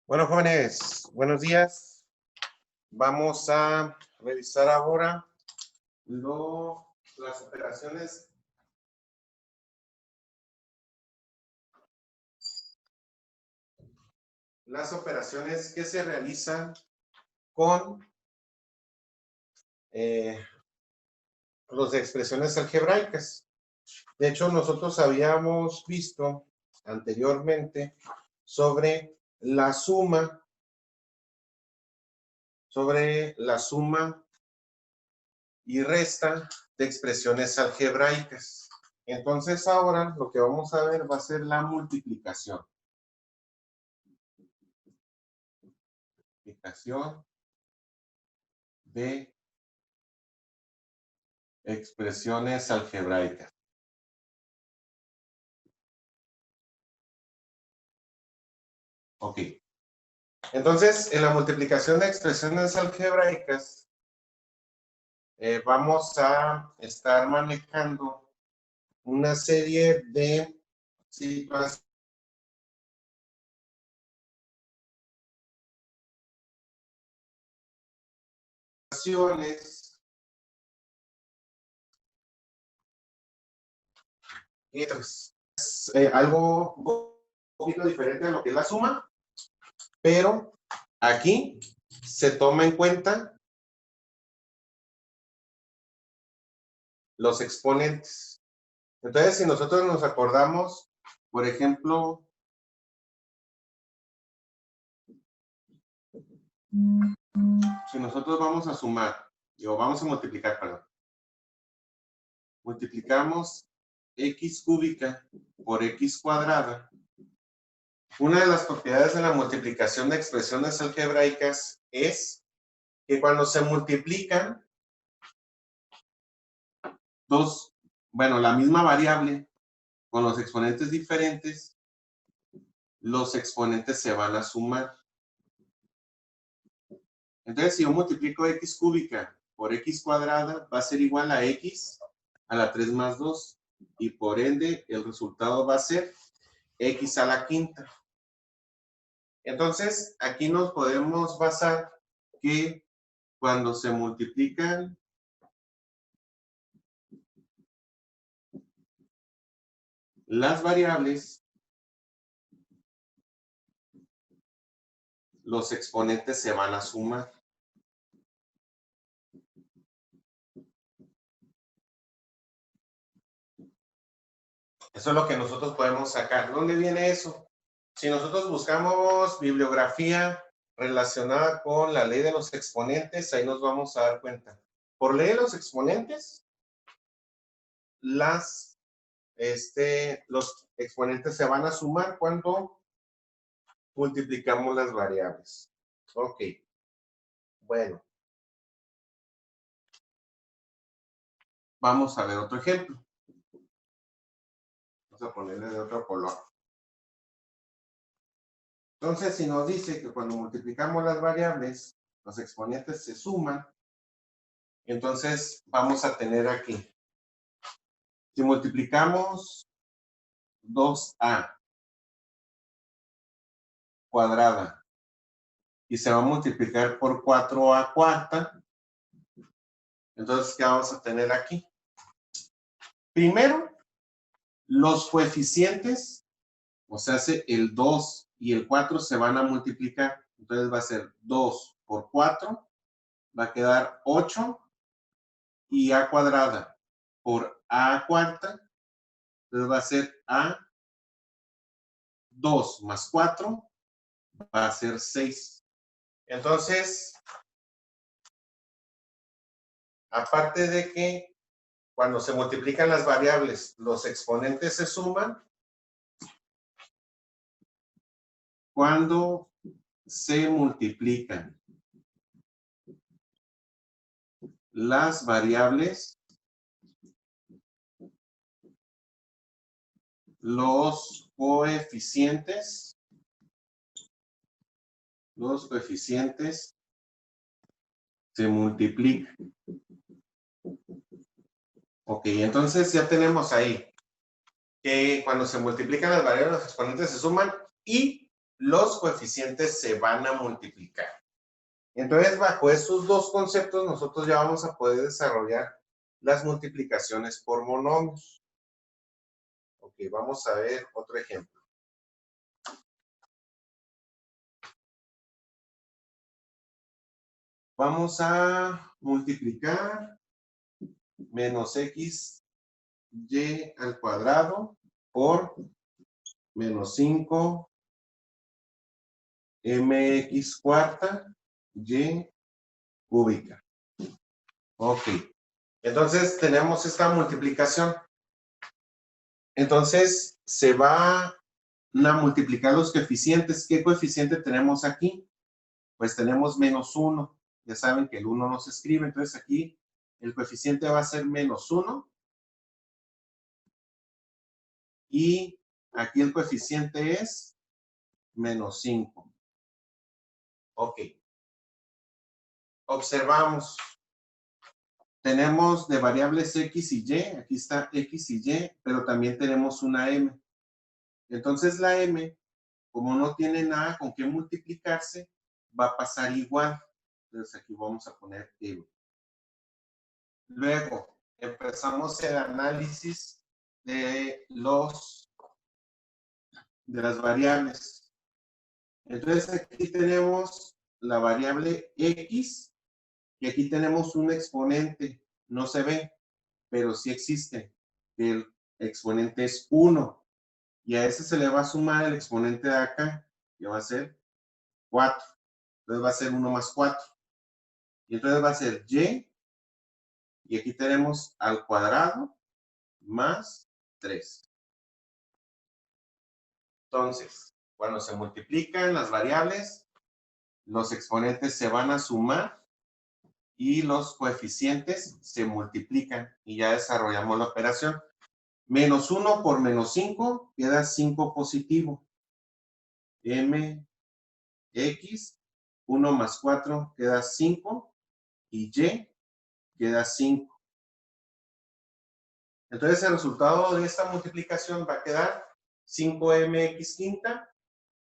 Bueno, jóvenes, buenos días. Vamos a revisar ahora las operaciones. Las operaciones que se realizan con los de expresiones algebraicas. De hecho, nosotros habíamos visto anteriormente sobre la suma y resta de expresiones algebraicas. Entonces ahora lo que vamos a ver va a ser la multiplicación. Multiplicación de expresiones algebraicas. Ok. Entonces, en la multiplicación de expresiones algebraicas, vamos a estar manejando una serie de situaciones es algo un poquito diferente a lo que es la suma, pero aquí se toma en cuenta los exponentes. Entonces, si nosotros nos acordamos, por ejemplo, si nosotros vamos a sumar, o vamos a multiplicar, perdón. Multiplicamos x cúbica por x cuadrada. Una de las propiedades de la multiplicación de expresiones algebraicas es que cuando se multiplican la misma variable con los exponentes diferentes, los exponentes se van a sumar. Entonces, si yo multiplico x cúbica por x cuadrada, va a ser igual a x a la 3 más 2. Y por ende, el resultado va a ser x a la quinta. Entonces, aquí nos podemos basar que cuando se multiplican las variables, los exponentes se van a sumar. Eso es lo que nosotros podemos sacar. ¿Dónde viene eso? Si nosotros buscamos bibliografía relacionada con la ley de los exponentes, ahí nos vamos a dar cuenta. Por ley de los exponentes, los exponentes se van a sumar cuando multiplicamos las variables. Ok. Bueno. Vamos a ver otro ejemplo. Vamos a ponerle de otro color. Entonces, si nos dice que cuando multiplicamos las variables, los exponentes se suman, entonces vamos a tener aquí. Si multiplicamos 2a cuadrada y se va a multiplicar por 4a cuarta, entonces, ¿qué vamos a tener aquí? Primero, los coeficientes, o sea, el 2 y el 4 se van a multiplicar. Entonces va a ser 2 por 4, va a quedar 8 y a cuadrada por a cuarta, entonces va a ser a 2 más 4, va a ser 6. Entonces, aparte de que cuando se multiplican las variables, los exponentes se suman, cuando se multiplican las variables, los coeficientes se multiplican. Ok, entonces ya tenemos ahí que cuando se multiplican las variables, los exponentes se suman y los coeficientes se van a multiplicar. Entonces, bajo esos dos conceptos, nosotros ya vamos a poder desarrollar las multiplicaciones por monomios. Ok, vamos a ver otro ejemplo. Vamos a multiplicar menos x y al cuadrado por menos 5 mx cuarta y cúbica. Ok. Entonces tenemos esta multiplicación. Entonces se van a multiplicar los coeficientes. ¿Qué coeficiente tenemos aquí? Pues tenemos menos 1. Ya saben que el 1 no se escribe. Entonces aquí el coeficiente va a ser menos 1. Y aquí el coeficiente es menos 5. Ok. Observamos. Tenemos de variables x y y. Aquí está x y y, pero también tenemos una m. Entonces la m, como no tiene nada con qué multiplicarse, va a pasar igual. Entonces aquí vamos a poner m. Luego empezamos el análisis de las variables. Entonces aquí tenemos la variable x y aquí tenemos un exponente. No se ve, pero sí existe. El exponente es 1 y a ese se le va a sumar el exponente de acá, que va a ser 4. Entonces va a ser 1 más 4. Y entonces va a ser y aquí tenemos al cuadrado más 3. Entonces, cuando se multiplican las variables, los exponentes se van a sumar y los coeficientes se multiplican y ya desarrollamos la operación. Menos 1 por menos 5 queda 5 positivo. X, 1 más 4 queda 5 y Y queda 5. Entonces el resultado de esta multiplicación va a quedar 5mx quinta,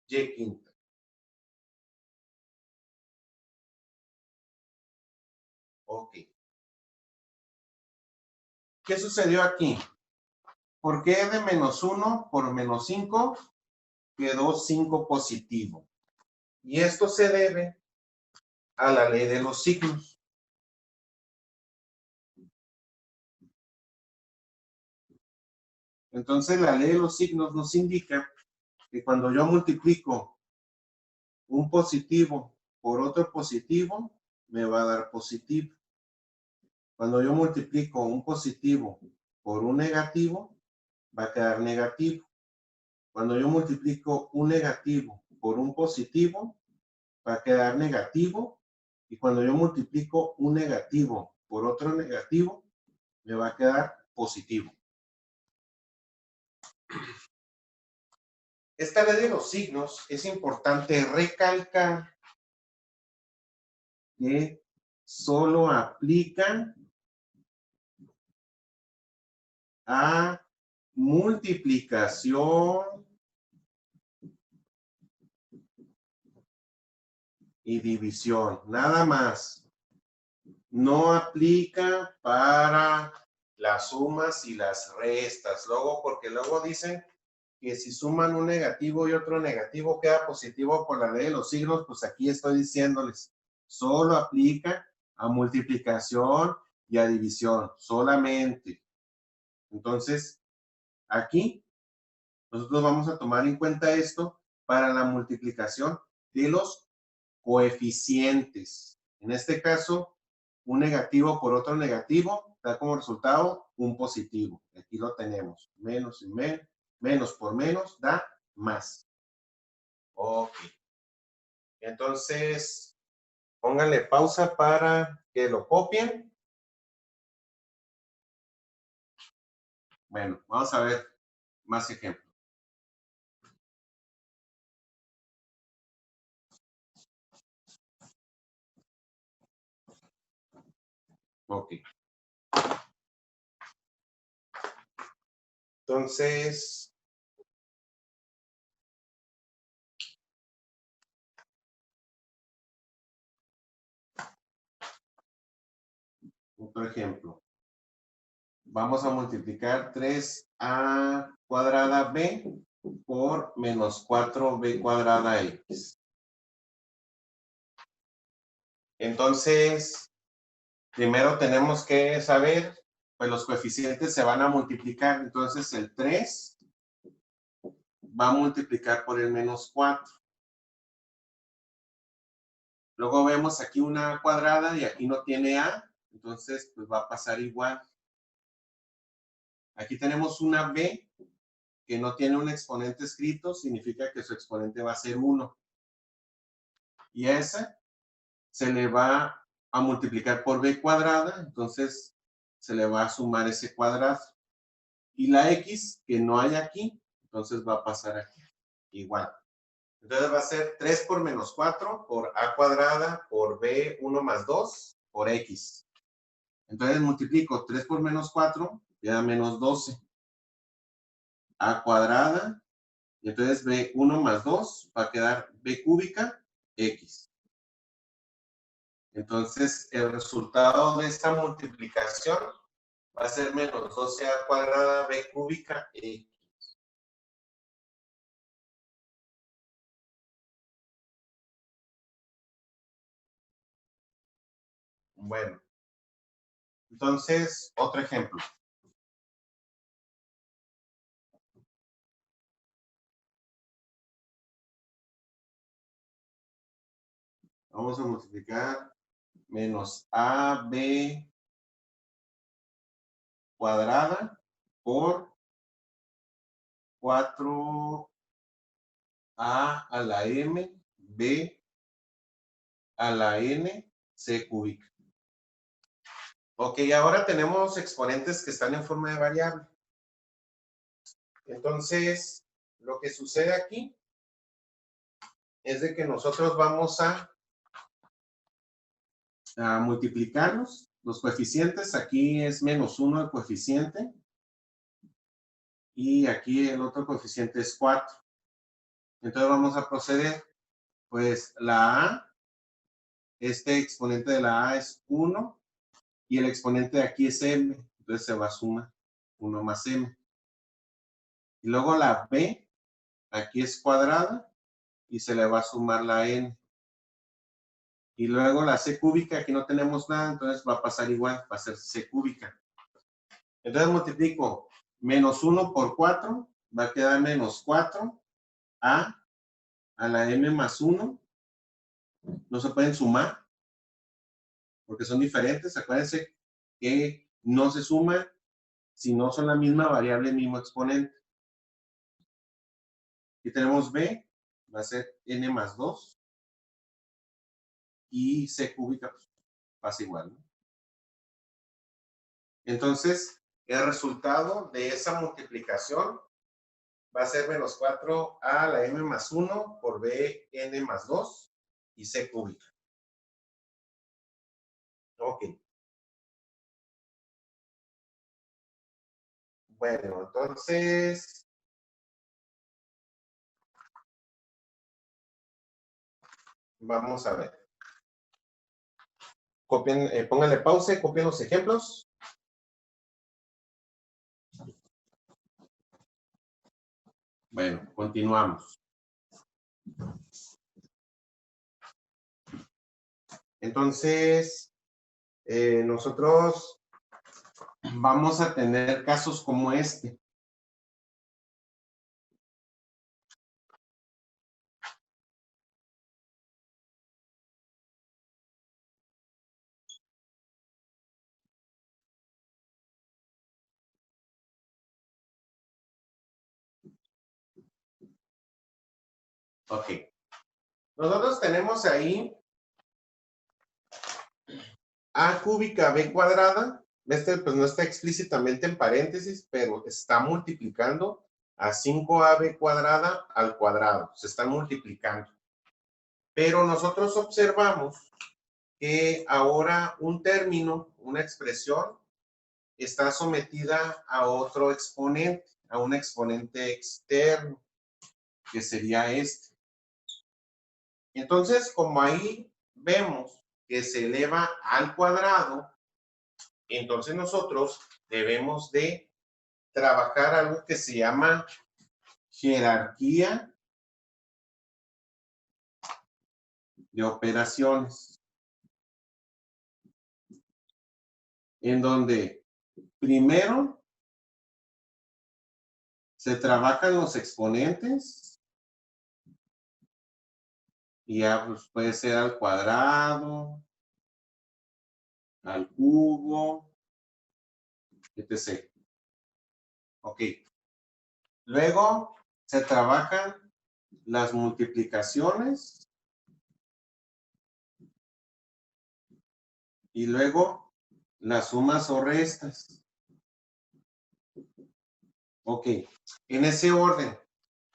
y quinta. Ok. ¿Qué sucedió aquí? ¿Por qué de menos 1 por menos 5 quedó 5 positivo? Y esto se debe a la ley de los signos. Entonces la ley de los signos nos indica que cuando yo multiplico un positivo por otro positivo, me va a dar positivo. Cuando yo multiplico un positivo por un negativo, va a quedar negativo. Cuando yo multiplico un negativo por un positivo, va a quedar negativo. Y cuando yo multiplico un negativo por otro negativo, me va a quedar positivo. Esta ley de los signos es importante recalcar que solo aplica a multiplicación y división, nada más. No aplica para las sumas y las restas. Luego, porque luego dicen que si suman un negativo y otro negativo queda positivo por la ley de los signos, pues aquí estoy diciéndoles, solo aplica a multiplicación y a división, solamente. Entonces, aquí nosotros vamos a tomar en cuenta esto para la multiplicación de los coeficientes. En este caso, un negativo por otro negativo da como resultado un positivo. Aquí lo tenemos. Menos y menos por menos da más. Ok. Entonces, pónganle pausa para que lo copien. Bueno, vamos a ver más ejemplos. Ok. Entonces, Otro ejemplo. Vamos a multiplicar 3a cuadrada b por menos 4b cuadrada x. Entonces, primero tenemos que saber, pues los coeficientes se van a multiplicar. Entonces, el 3 va a multiplicar por el menos 4. Luego vemos aquí una a cuadrada y aquí no tiene a. Entonces, pues va a pasar igual. Aquí tenemos una b que no tiene un exponente escrito, significa que su exponente va a ser 1. Y a esa se le va a multiplicar por b cuadrada, entonces se le va a sumar ese cuadrado. Y la x, que no hay aquí, entonces va a pasar aquí, igual. Entonces va a ser 3 por menos 4 por a cuadrada por b 1 más 2 por x. Entonces multiplico 3 por menos 4, queda menos 12. A cuadrada, y entonces b1 más 2 va a quedar b cúbica x. Entonces el resultado de esta multiplicación va a ser menos 12a cuadrada b cúbica x. Bueno, entonces otro ejemplo. Vamos a multiplicar menos ab cuadrada por 4a a la m, b a la n, c cúbica. Ok, ahora tenemos exponentes que están en forma de variable. Entonces, lo que sucede aquí es de que nosotros vamos a multiplicarlos. Los coeficientes, aquí es menos 1 el coeficiente. Y aquí el otro coeficiente es 4. Entonces vamos a proceder. Pues la a, este exponente de la a es 1 y el exponente de aquí es m. Entonces se va a sumar 1 más m. Y luego la b, aquí es cuadrada y se le va a sumar la n. Y luego la c cúbica, aquí no tenemos nada, entonces va a pasar igual, va a ser c cúbica. Entonces multiplico menos 1 por 4, va a quedar menos 4a a la m más 1. No se pueden sumar porque son diferentes. Acuérdense que no se suma si no son la misma variable, mismo exponente. Aquí tenemos b, va a ser n más 2. Y c cúbica pues, pasa igual, ¿no? Entonces, el resultado de esa multiplicación va a ser menos 4 a la m más 1 por b n más 2 y c cúbica. Ok. Bueno, entonces, vamos a ver. Copien, pónganle pausa y copien los ejemplos. Bueno, continuamos. Entonces, nosotros vamos a tener casos como este. Ok. Nosotros tenemos ahí a cúbica b cuadrada. Este pues no está explícitamente en paréntesis, pero está multiplicando a 5ab cuadrada al cuadrado. Se están multiplicando. Pero nosotros observamos que ahora un término, una expresión, está sometida a otro exponente, a un exponente externo, que sería este. Entonces, como ahí vemos que se eleva al cuadrado, Entonces nosotros debemos de trabajar algo que se llama jerarquía de operaciones, en donde primero se trabajan los exponentes y ya pues, puede ser al cuadrado, al cubo, etc. Ok. Luego se trabajan las multiplicaciones y luego las sumas o restas. Ok, en ese orden.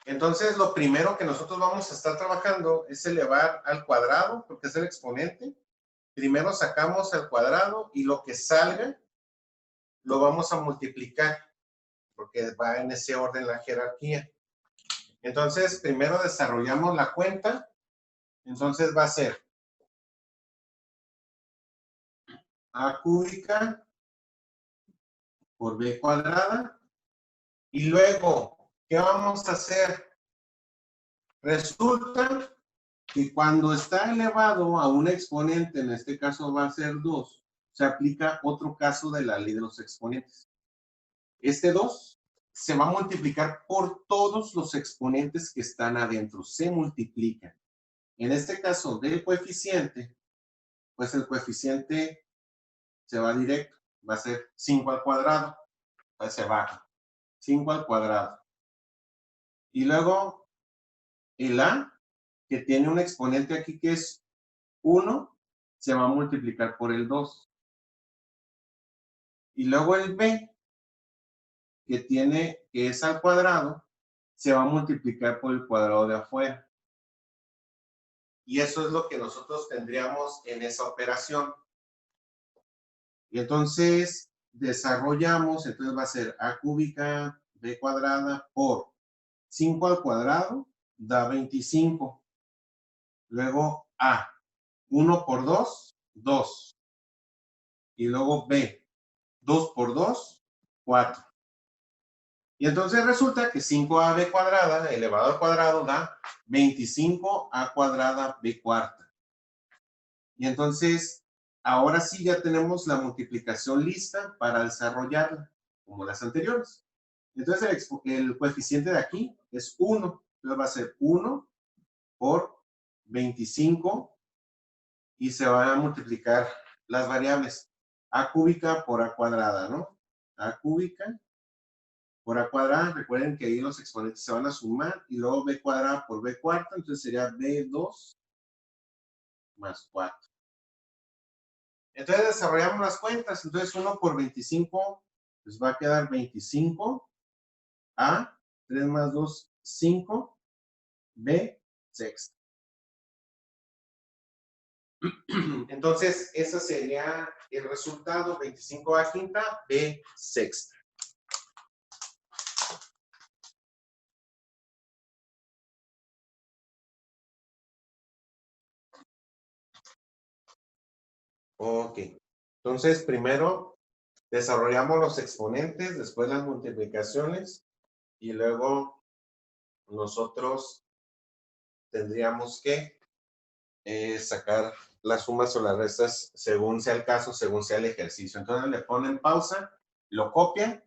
Entonces, lo primero que nosotros vamos a estar trabajando es elevar al cuadrado, porque es el exponente. Primero sacamos al cuadrado y lo que salga lo vamos a multiplicar, porque va en ese orden la jerarquía. Entonces, primero desarrollamos la cuenta. Entonces, va a ser A cúbica por B cuadrada. Y luego, ¿qué vamos a hacer? Resulta que cuando está elevado a un exponente, en este caso va a ser 2, se aplica otro caso de la ley de los exponentes. Este 2 se va a multiplicar por todos los exponentes que están adentro, se multiplican. En este caso del coeficiente, pues el coeficiente se va directo, va a ser 5 al cuadrado, pues se baja, 5 al cuadrado. Y luego el A, que tiene un exponente aquí que es 1, se va a multiplicar por el 2. Y luego el B, que es al cuadrado, se va a multiplicar por el cuadrado de afuera. Y eso es lo que nosotros tendríamos en esa operación. Y entonces desarrollamos, entonces va a ser A cúbica B cuadrada por 5 al cuadrado da 25. Luego A, 1 por 2, 2. Y luego B, 2 por 2, 4. Y entonces resulta que 5ab cuadrada elevado al cuadrado da 25a cuadrada b cuarta. Y entonces, ahora sí ya tenemos la multiplicación lista para desarrollarla, como las anteriores. Entonces, el coeficiente de aquí es 1. Entonces va a ser 1 por 25 y se van a multiplicar las variables. A cúbica por A cuadrada, ¿no? A cúbica por A cuadrada, recuerden que ahí los exponentes se van a sumar y luego B cuadrada por B cuarta, entonces sería B2 más 4. Entonces desarrollamos las cuentas, entonces 1 por 25, pues va a quedar 25, A, 3 más 2, 5, B, sexta. Entonces, ese sería el resultado, 25A quinta, B sexta. Ok, entonces primero desarrollamos los exponentes, después las multiplicaciones y luego nosotros tendríamos que sacar las sumas o las restas según sea el caso, según sea el ejercicio. Entonces le ponen pausa, lo copian.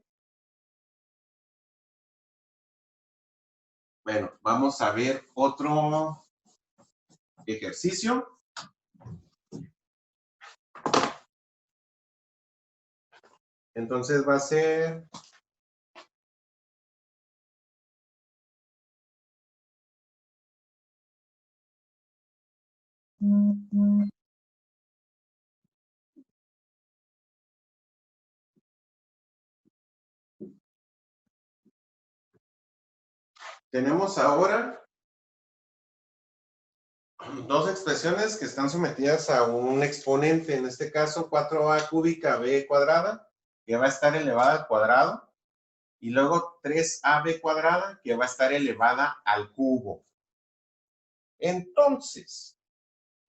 Bueno, vamos a ver otro ejercicio. Entonces va a ser... Tenemos ahora dos expresiones que están sometidas a un exponente, en este caso 4a cúbica b cuadrada, que va a estar elevada al cuadrado, y luego 3ab cuadrada, que va a estar elevada al cubo. Entonces,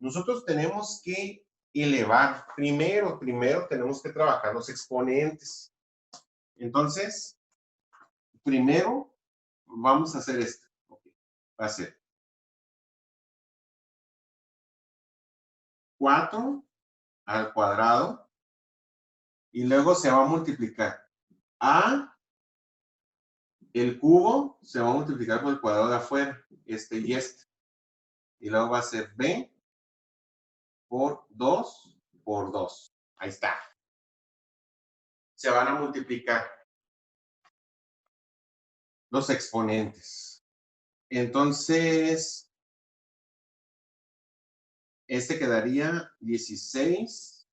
nosotros tenemos que elevar. Primero tenemos que trabajar los exponentes. Entonces, primero vamos a hacer esto. Okay. Va a ser 4 al cuadrado y luego se va a multiplicar a el cubo, se va a multiplicar por el cuadrado de afuera, este y este. Y luego va a ser b por 2 por 2. Ahí está. Se van a multiplicar los exponentes. Entonces, este quedaría 16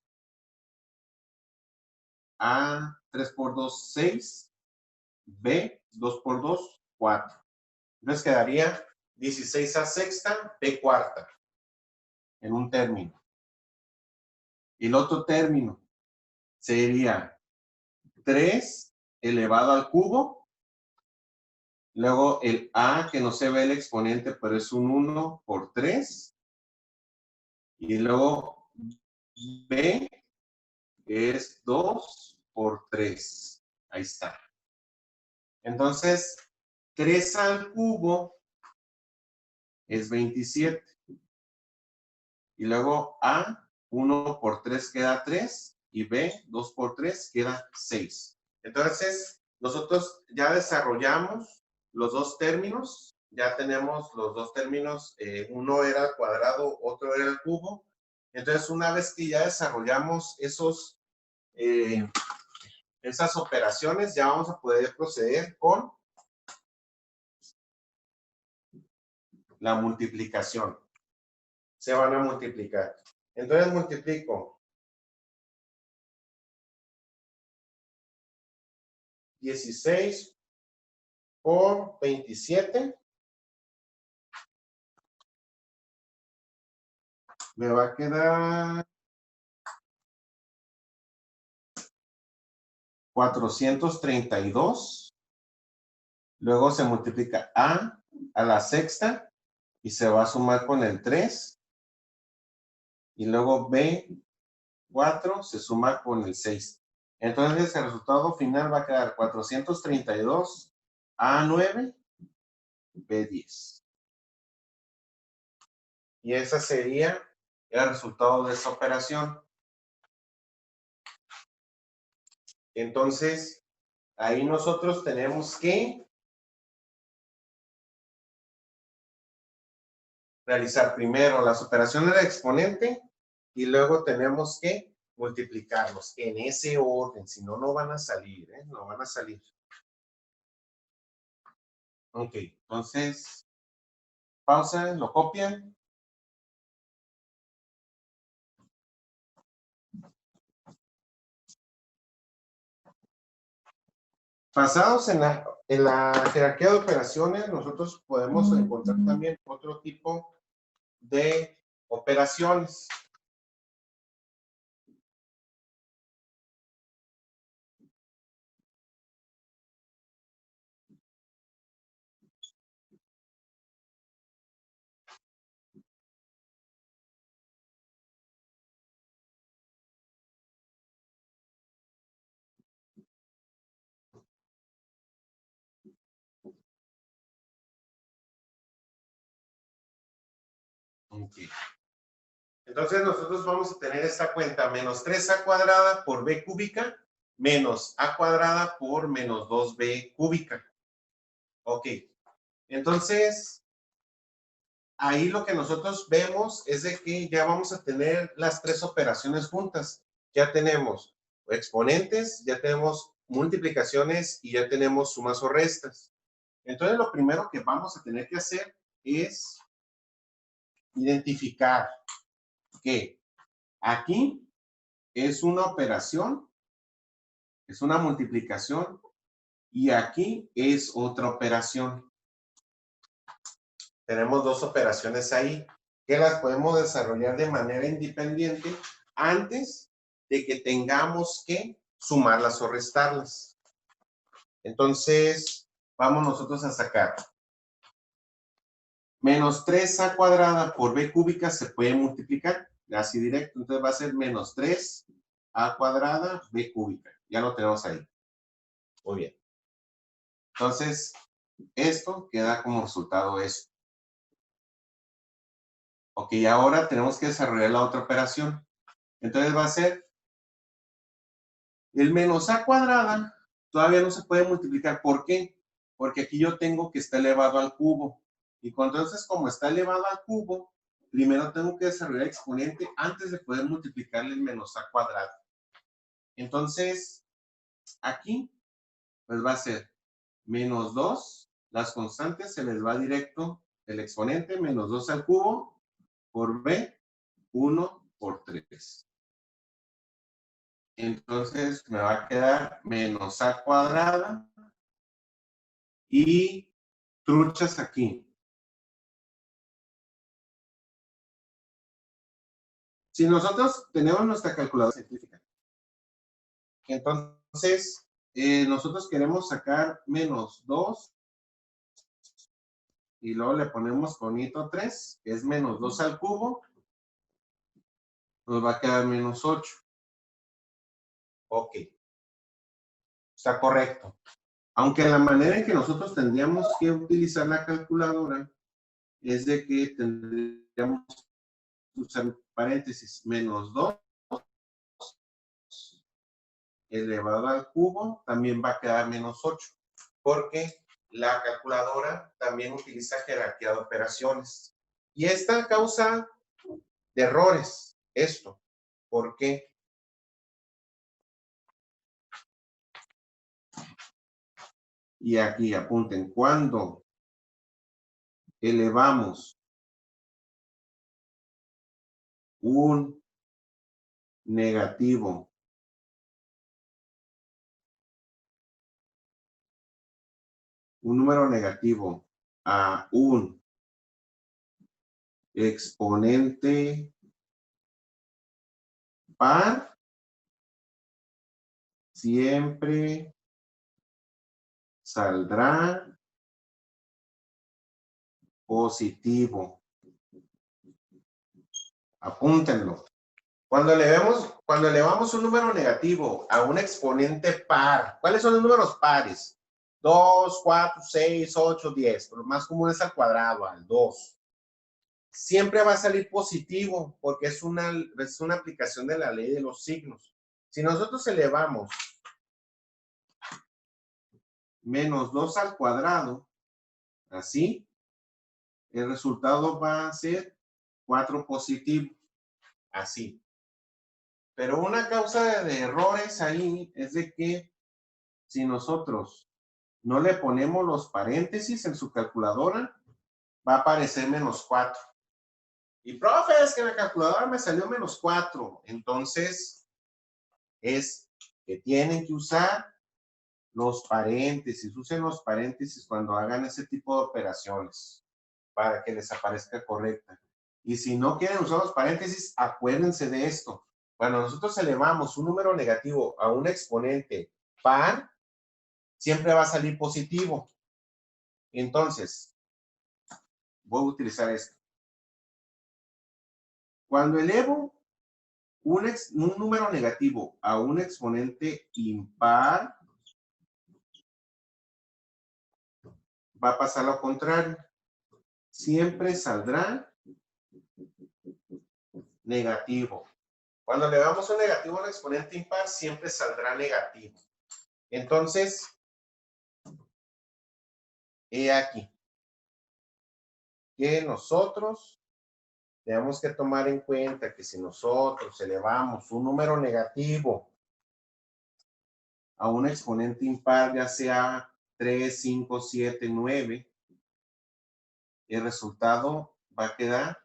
a 3 por 2, 6. B, 2 por 2, 4. Entonces quedaría 16 a sexta, B cuarta, en un término. Y el otro término sería 3 elevado al cubo. Luego el A, que no se ve el exponente, pero es un 1 por 3. Y luego B es 2 por 3. Ahí está. Entonces, 3 al cubo es 27. Y luego A, 1 por 3 queda 3. Y B, 2 por 3 queda 6. Entonces, nosotros ya desarrollamos los dos términos. Ya tenemos los dos términos. Uno era el cuadrado, otro era el cubo. Entonces, una vez que ya desarrollamos esas operaciones, ya vamos a poder proceder con la multiplicación. Se van a multiplicar. Entonces multiplico 16 por 27. Me va a quedar 432. Luego se multiplica a la sexta y se va a sumar con el 3. Y luego B4 se suma con el 6. Entonces el resultado final va a quedar 432 A9 B10. Y ese sería el resultado de esa operación. Entonces, ahí nosotros tenemos que realizar primero las operaciones de exponente y luego tenemos que multiplicarlos en ese orden, si no, no van a salir, ¿eh? No van a salir. Ok, entonces, pausa, lo copian. Basados en la jerarquía de operaciones, nosotros podemos encontrar también otro tipo de operaciones. Okay. Entonces nosotros vamos a tener esta cuenta menos 3a cuadrada por b cúbica menos a cuadrada por menos 2b cúbica. Ok, entonces ahí lo que nosotros vemos es de que ya vamos a tener las tres operaciones juntas. Ya tenemos exponentes, ya tenemos multiplicaciones y ya tenemos sumas o restas. Entonces lo primero que vamos a tener que hacer es identificar que aquí es una operación, es una multiplicación y aquí es otra operación. Tenemos dos operaciones ahí que las podemos desarrollar de manera independiente antes de que tengamos que sumarlas o restarlas. Entonces, vamos nosotros a sacar. Menos 3a cuadrada por b cúbica se puede multiplicar. así directo. Entonces va a ser menos 3a cuadrada b cúbica. Ya lo tenemos ahí. Muy bien. Entonces, esto queda como resultado esto. Ok, ahora tenemos que desarrollar la otra operación. Entonces va a ser el menos a cuadrada. Todavía no se puede multiplicar. ¿Por qué? Porque aquí yo tengo que está elevado al cubo. Y entonces, como está elevado al cubo, primero tengo que desarrollar el exponente antes de poder multiplicarle el menos a cuadrado. Entonces, aquí, pues va a ser menos 2. Las constantes se les va directo el exponente, menos 2 al cubo por b, 1 por 3. Entonces, me va a quedar menos a cuadrada y truchas aquí. Si nosotros tenemos nuestra calculadora científica, entonces nosotros queremos sacar menos 2 y luego le ponemos conito 3, que es menos 2 al cubo, nos va a quedar menos 8. Ok, está correcto. Aunque la manera en que nosotros tendríamos que utilizar la calculadora es de que tendríamos que usar paréntesis, menos 2 elevado al cubo, también va a quedar menos 8, porque la calculadora también utiliza jerarquía de operaciones. Y esta causa de errores, esto. ¿Por qué? Y aquí apunten, cuando elevamos un negativo un número negativo a un exponente par, siempre saldrá positivo. Apúntenlo. Cuando elevamos un número negativo a un exponente par, ¿cuáles son los números pares? 2, 4, 6, 8, 10. Pero lo más común es al cuadrado, al 2. Siempre va a salir positivo porque es una aplicación de la ley de los signos. Si nosotros elevamos menos 2 al cuadrado, así, el resultado va a ser 4 positivo, así. Pero una causa de errores ahí es de que si nosotros no le ponemos los paréntesis en su calculadora, va a aparecer menos 4. Y profe, es que en la calculadora me salió menos 4. Entonces, es que tienen que usar los paréntesis. Usen los paréntesis cuando hagan ese tipo de operaciones para que les aparezca correcta. Y si no quieren usar los paréntesis, acuérdense de esto. Cuando nosotros elevamos un número negativo a un exponente par, siempre va a salir positivo. Entonces, voy a utilizar esto. Cuando elevo un número negativo a un exponente impar, va a pasar lo contrario. Siempre saldrá negativo. Cuando le damos un negativo a un exponente impar, siempre saldrá negativo. Entonces, he aquí que nosotros tenemos que tomar en cuenta que si nosotros elevamos un número negativo a un exponente impar, ya sea 3, 5, 7, 9, el resultado va a quedar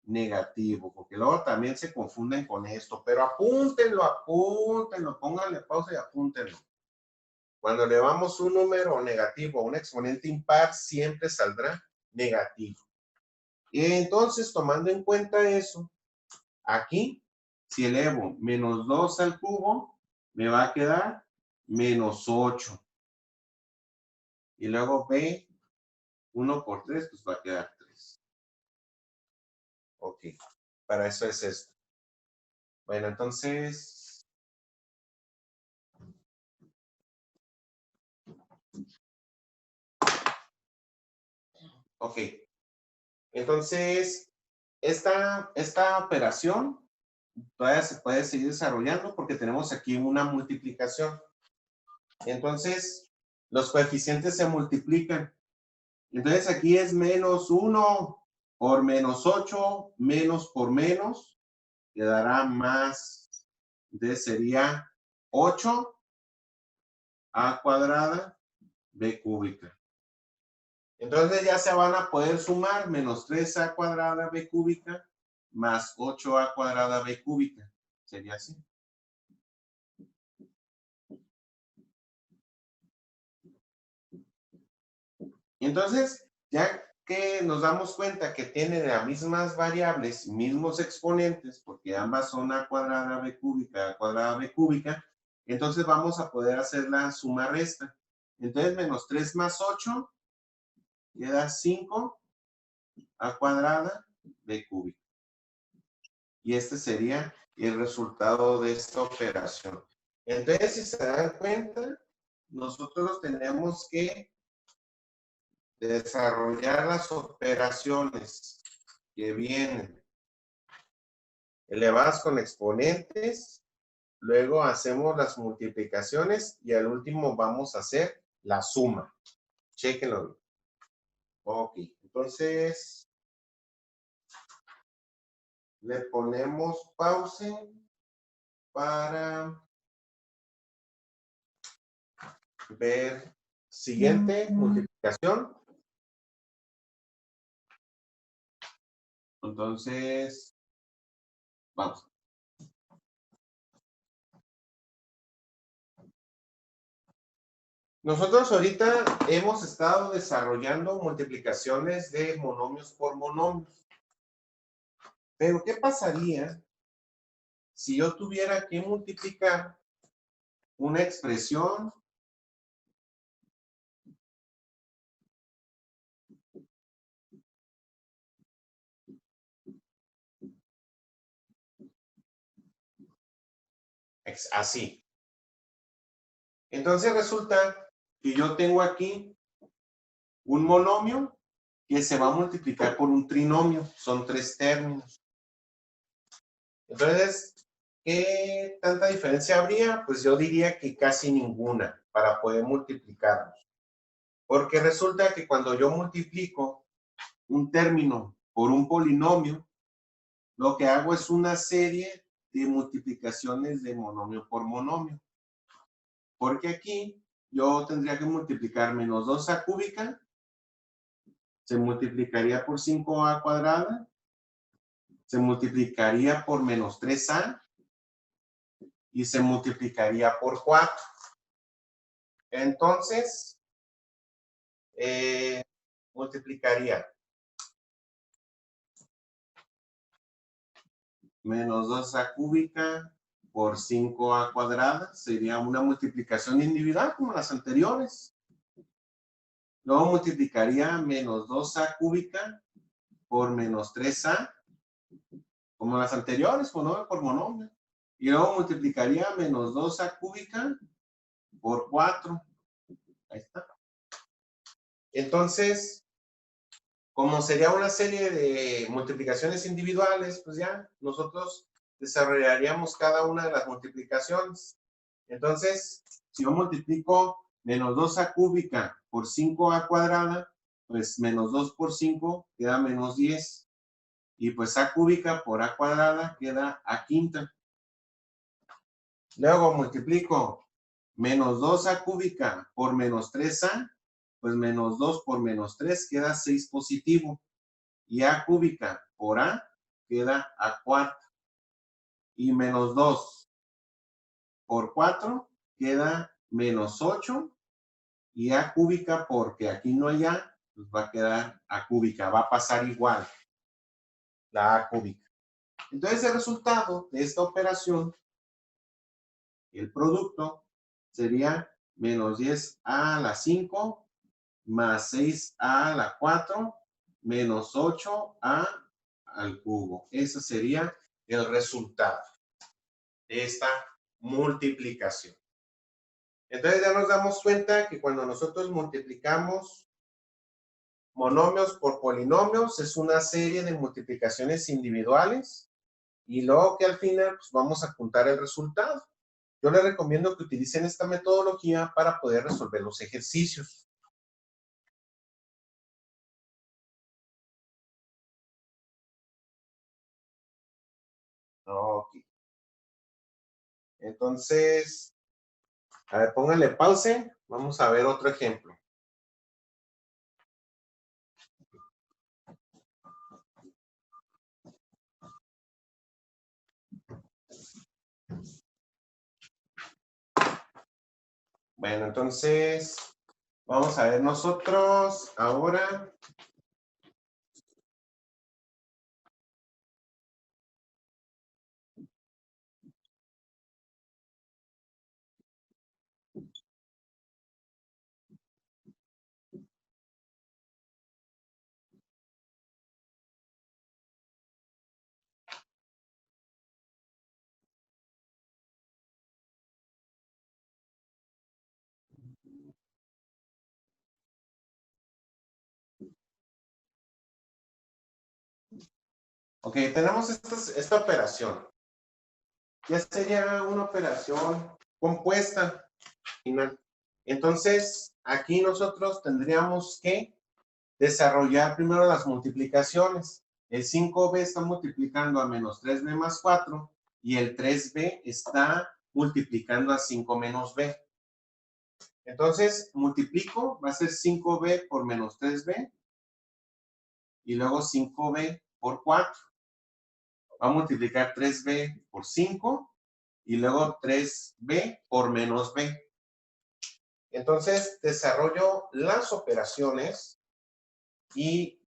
negativo, porque luego también se confunden con esto, pero apúntenlo, pónganle pausa y apúntenlo. Cuando elevamos un número negativo a un exponente impar, siempre saldrá negativo. Y entonces, tomando en cuenta eso, aquí, si elevo menos 2 al cubo, me va a quedar menos 8. Y luego b, 1 por 3, pues va a quedar 3. Ok. Para eso es esto. Bueno, entonces... Ok. Entonces, esta operación todavía se puede seguir desarrollando porque tenemos aquí una multiplicación. Entonces, los coeficientes se multiplican. Entonces, aquí es menos 1 por menos 8, menos por menos, quedará más. Entonces, sería 8 a cuadrada b cúbica. Entonces, ya se van a poder sumar menos 3a cuadrada b cúbica más 8a cuadrada b cúbica. Sería así. Entonces, ya que nos damos cuenta que tienen las mismas variables, mismos exponentes, porque ambas son a cuadrada b cúbica, entonces vamos a poder hacer la suma resta. Entonces, menos 3 más 8 queda 5 a cuadrada b cúbica. Y este sería el resultado de esta operación. Entonces, si se dan cuenta, nosotros tenemos que desarrollar las operaciones que vienen elevadas con exponentes, luego hacemos las multiplicaciones y al último vamos a hacer la suma. Chéquenlo. Ok, entonces le ponemos pause para ver siguiente multiplicación. Entonces, vamos. Nosotros ahorita hemos estado desarrollando multiplicaciones de monomios por monomios. Pero, ¿qué pasaría si yo tuviera que multiplicar una expresión así? Entonces resulta que yo tengo aquí un monomio que se va a multiplicar por un trinomio. Son 3 términos. Entonces, ¿qué tanta diferencia habría? Pues yo diría que casi ninguna para poder multiplicarlos. Porque resulta que cuando yo multiplico un término por un polinomio, lo que hago es una serie de multiplicaciones de monomio por monomio. Porque aquí yo tendría que multiplicar menos 2a cúbica, se multiplicaría por 5a cuadrada, se multiplicaría por menos 3a y se multiplicaría por 4. Entonces, multiplicaría menos 2a cúbica por 5a cuadrada. Sería una multiplicación individual como las anteriores. Luego multiplicaría menos 2a cúbica por menos 3a, como las anteriores, monomio por monomio. Y luego multiplicaría menos 2a cúbica por 4. Ahí está. Entonces, como sería una serie de multiplicaciones individuales, pues ya nosotros desarrollaríamos cada una de las multiplicaciones. Entonces, si yo multiplico menos 2a cúbica por 5a cuadrada, pues menos 2 por 5 queda menos 10. Y pues a cúbica por a cuadrada queda a quinta. Luego multiplico menos 2a cúbica por menos 3a, pues menos 2 por menos 3 queda 6 positivo. Y a cúbica por a queda a cuarta. Y menos 2 por 4 queda menos 8. Y a cúbica, porque aquí no hay a, pues va a quedar a cúbica. Va a pasar igual la a cúbica. Entonces el resultado de esta operación, el producto, sería menos 10a a la 5 más 6a a la 4 menos 8a al cubo. Ese sería el resultado de esta multiplicación. Entonces ya nos damos cuenta que cuando nosotros multiplicamos monomios por polinomios es una serie de multiplicaciones individuales y luego que al final pues, vamos a juntar el resultado. Yo les recomiendo que utilicen esta metodología para poder resolver los ejercicios. Ok. Entonces, a ver, pónganle pause. Vamos a ver otro ejemplo. Bueno, entonces, vamos a ver nosotros ahora. Ok, tenemos esta operación. Ya sería una operación compuesta final. Entonces, aquí nosotros tendríamos que desarrollar primero las multiplicaciones. El 5b está multiplicando a menos 3b más 4 y el 3b está multiplicando a 5 menos b. Entonces, multiplico, va a ser 5b por menos 3b y luego 5b por 4. Va a multiplicar 3b por 5 y luego 3b por menos b. Entonces, desarrollo las operaciones y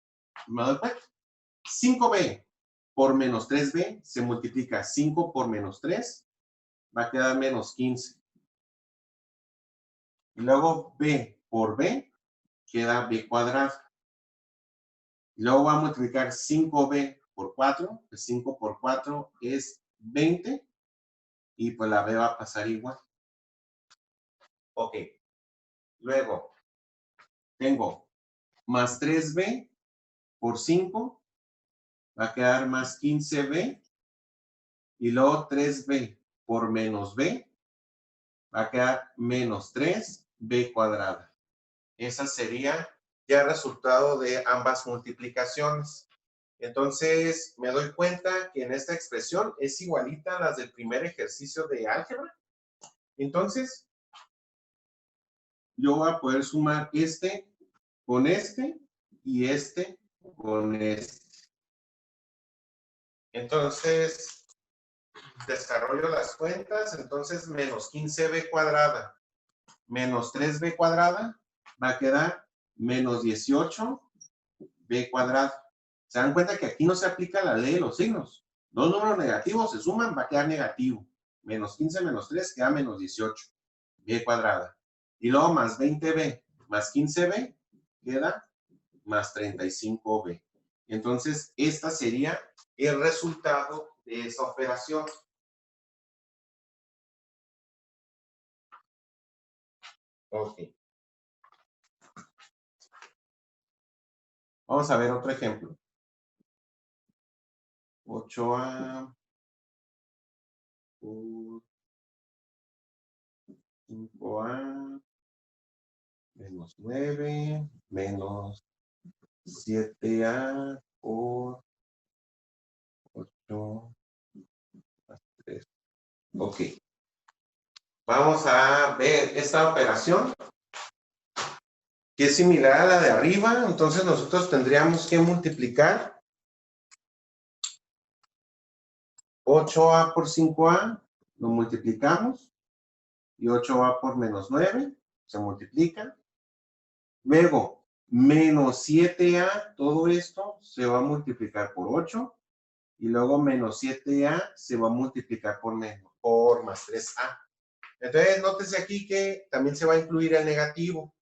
me doy cuenta. 5b por menos 3b se multiplica 5 por menos 3, va a quedar menos 15. Y luego b por b queda b cuadrado. Y luego va a multiplicar 5b por 4, pues 5 por 4 es 20 y pues la b va a pasar igual. Ok. Luego tengo más 3b por 5, va a quedar más 15b y luego 3b por menos b va a quedar menos 3b cuadrada. Esa sería ya el resultado de ambas multiplicaciones. Entonces, me doy cuenta que en esta expresión es igualita a las del primer ejercicio de álgebra. Entonces, yo voy a poder sumar este con este y este con este. Entonces, desarrollo las cuentas. Entonces, menos 15b cuadrada menos 3b cuadrada va a quedar menos 18b cuadrado. Se dan cuenta que aquí no se aplica la ley de los signos. Dos números negativos se suman, va a quedar negativo. Menos 15 menos 3 queda menos 18b cuadrada. Y luego más 20b más 15b queda más 35b. Entonces, esta sería el resultado de esa operación. Ok. Vamos a ver otro ejemplo. 8a por 5a menos 9 menos 7a por 8 más 3. Ok. Vamos a ver esta operación que es similar a la de arriba. Entonces nosotros tendríamos que multiplicar 8a por 5a, lo multiplicamos, y 8a por menos 9, se multiplica. Luego, menos 7a, todo esto se va a multiplicar por 8, y luego menos 7a se va a multiplicar por más 3a. Entonces, nótese aquí que también se va a incluir el negativo.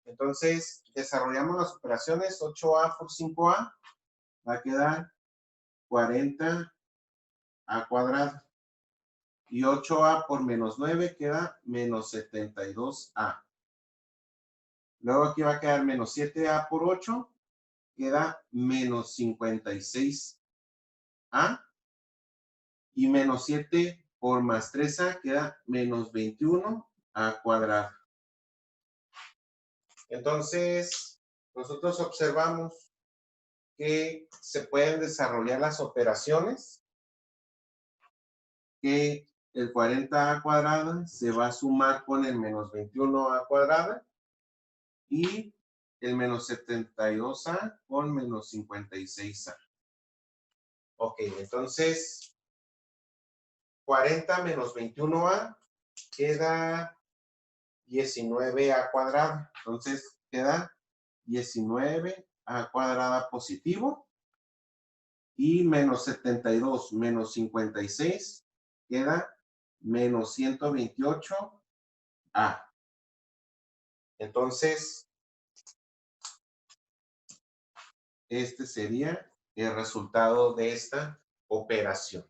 Entonces, desarrollamos las operaciones 8a por 5a, va a quedar 40 a cuadrado. Y 8a por menos 9 queda menos 72a. Luego aquí va a quedar menos 7a por 8, queda menos 56a. Y menos 7 por más 3a queda menos 21a cuadrado. Entonces, nosotros observamos que se pueden desarrollar las operaciones, que el 40a cuadrada se va a sumar con el menos 21a cuadrada y el menos 72a con menos 56a. Ok, entonces 40 menos 21a queda 19a cuadrada. Entonces queda 19a cuadrada positivo y menos 72 menos 56 queda menos 128a. Entonces, este sería el resultado de esta operación.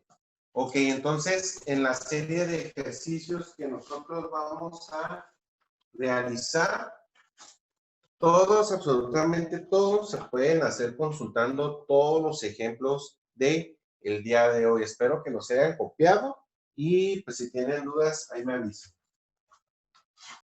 Ok, entonces en la serie de ejercicios que nosotros vamos a realizar, todos, absolutamente todos, se pueden hacer consultando todos los ejemplos de el día de hoy. Espero que los hayan copiado y pues si tienen dudas, ahí me avisan.